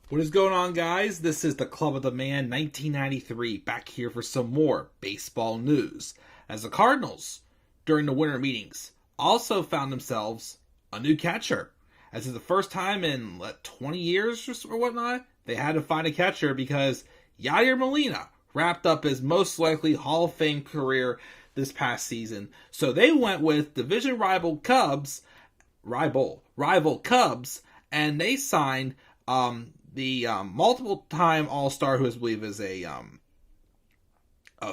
What is going on, guys? This is the Club of the Man 1993, back here for some more baseball news. As the Cardinals, during the winter meetings, also found themselves a new catcher. As it's the first time in 20 years or whatnot, they had to find a catcher because Yadier Molina wrapped up his most likely Hall of Fame career this past season. So they went with division rival Cubs, and they signed the multiple-time All-Star, who I believe is a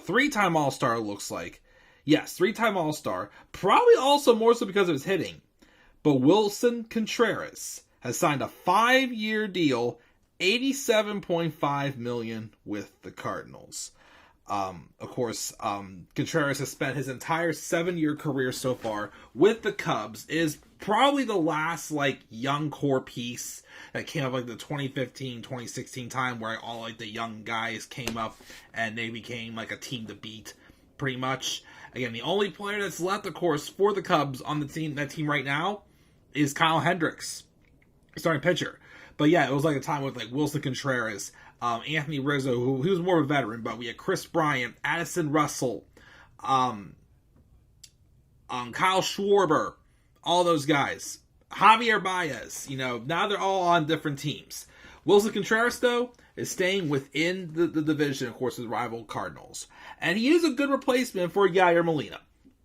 three-time All-Star, looks like. Yes, three-time All-Star. Probably also more so because of his hitting. But Willson Contreras has signed a 5-year deal, $87.5 million with the Cardinals. Of course, Contreras has spent his entire 7-year career so far with the Cubs. Is probably the last young core piece that came up the 2015-2016 time where all the young guys came up and they became a team to beat pretty much. Again, the only player that's left, of course, for the Cubs on that team right now is Kyle Hendricks, starting pitcher. But yeah, it was a time with Willson Contreras, Anthony Rizzo, who was more of a veteran, but we had Chris Bryant, Addison Russell, Kyle Schwarber, all those guys. Javier Baez, now they're all on different teams. Willson Contreras, though, is staying within the division, of course, with rival Cardinals. And he is a good replacement for Yadier Molina.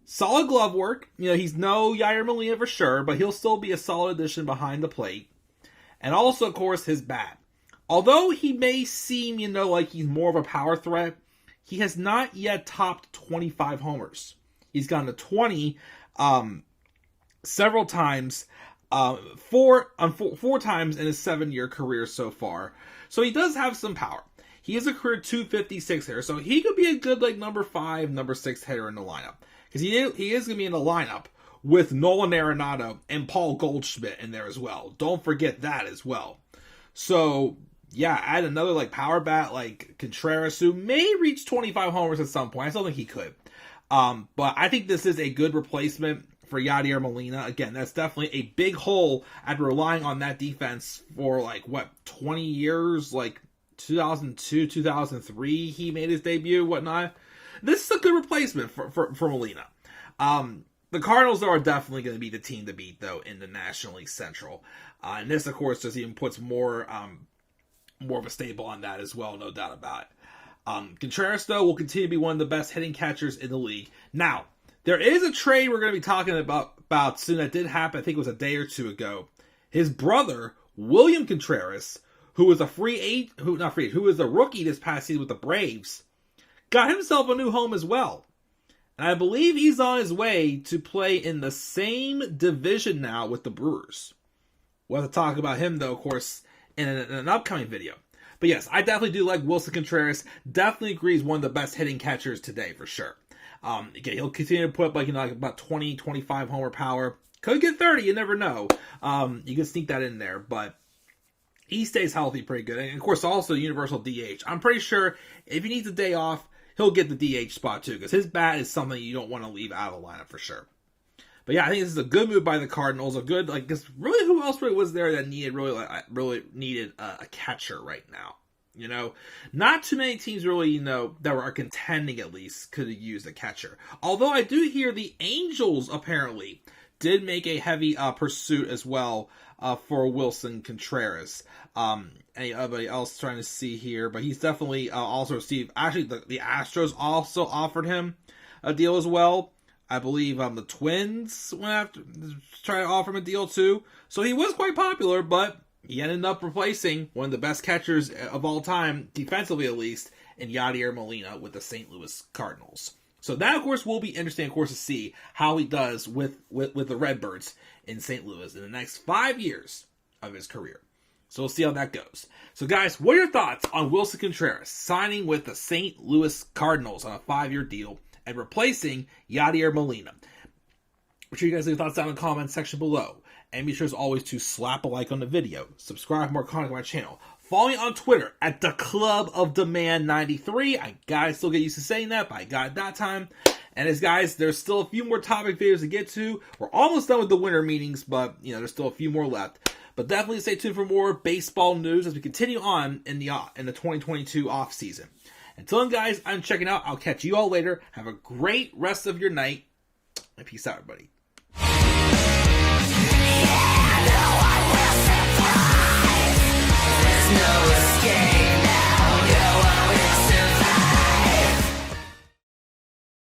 Solid glove work. He's no Yadier Molina for sure, but he'll still be a solid addition behind the plate. And also, of course, his bat. Although he may seem, like he's more of a power threat, he has not yet topped 25 homers. He's gotten to 20 several times, four times in his 7-year career so far. So he does have some power. He is a career 256 hitter, so he could be a good number 5, number 6 hitter in the lineup. Because he is going to be in the lineup with Nolan Arenado and Paul Goldschmidt in there as well. Don't forget that as well. So, yeah, add another power bat like Contreras, who may reach 25 homers at some point. I still think he could. But I think this is a good replacement for Yadier Molina. Again, that's definitely a big hole after relying on that defense for 20 years, 2002, 2003, he made his debut, whatnot. This is a good replacement for Molina. The Cardinals, though, are definitely going to be the team to beat, though, in the National League Central. And this, of course, just even puts more of a staple on that as well, no doubt about it. Contreras, though, will continue to be one of the best hitting catchers in the league. Now, there is a trade we're going to be talking about soon that did happen, I think it was a day or two ago. His brother, William Contreras, who was a who was a rookie this past season with the Braves, got himself a new home as well. And I believe he's on his way to play in the same division now with the Brewers. We'll have to talk about him, though, of course, in an upcoming video. But yes, I definitely do like Willson Contreras. Definitely agree he's one of the best hitting catchers today, for sure. Again, he'll continue to put up about 20, 25 homer power. Could get 30, you never know. You can sneak that in there, but he stays healthy pretty good. And, of course, also universal DH. I'm pretty sure if he needs a day off, he'll get the DH spot too, because his bat is something you don't want to leave out of the lineup for sure. But yeah, I think this is a good move by the Cardinals. A good, because really, who else really was there that really needed a catcher right now? Not too many teams really, that are contending at least could have used a catcher. Although I do hear the Angels apparently did make a heavy pursuit as well for Willson Contreras. Anybody else trying to see here, but he's definitely also received. Actually, the Astros also offered him a deal as well. I believe the Twins went after trying to offer him a deal too. So he was quite popular, but he ended up replacing one of the best catchers of all time, defensively at least, in Yadier Molina with the St. Louis Cardinals. So that, of course, will be interesting, of course, to see how he does with the Redbirds in St. Louis in the next 5 years of his career. So we'll see how that goes. So, guys, what are your thoughts on Willson Contreras signing with the St. Louis Cardinals on a 5-year deal and replacing Yadier Molina? Make sure you guys leave your thoughts down in the comments section below. And be sure, as always, to slap a like on the video. Subscribe for more content on my channel. Follow me on Twitter at the Club of the Man 93. I gotta still get used to saying that, but I got it that time. And as guys, there's still a few more topic videos to get to. We're almost done with the winter meetings, but there's still a few more left. But definitely stay tuned for more baseball news as we continue on in the 2022 offseason. Until then, guys, I'm checking out. I'll catch you all later. Have a great rest of your night. And peace out, everybody.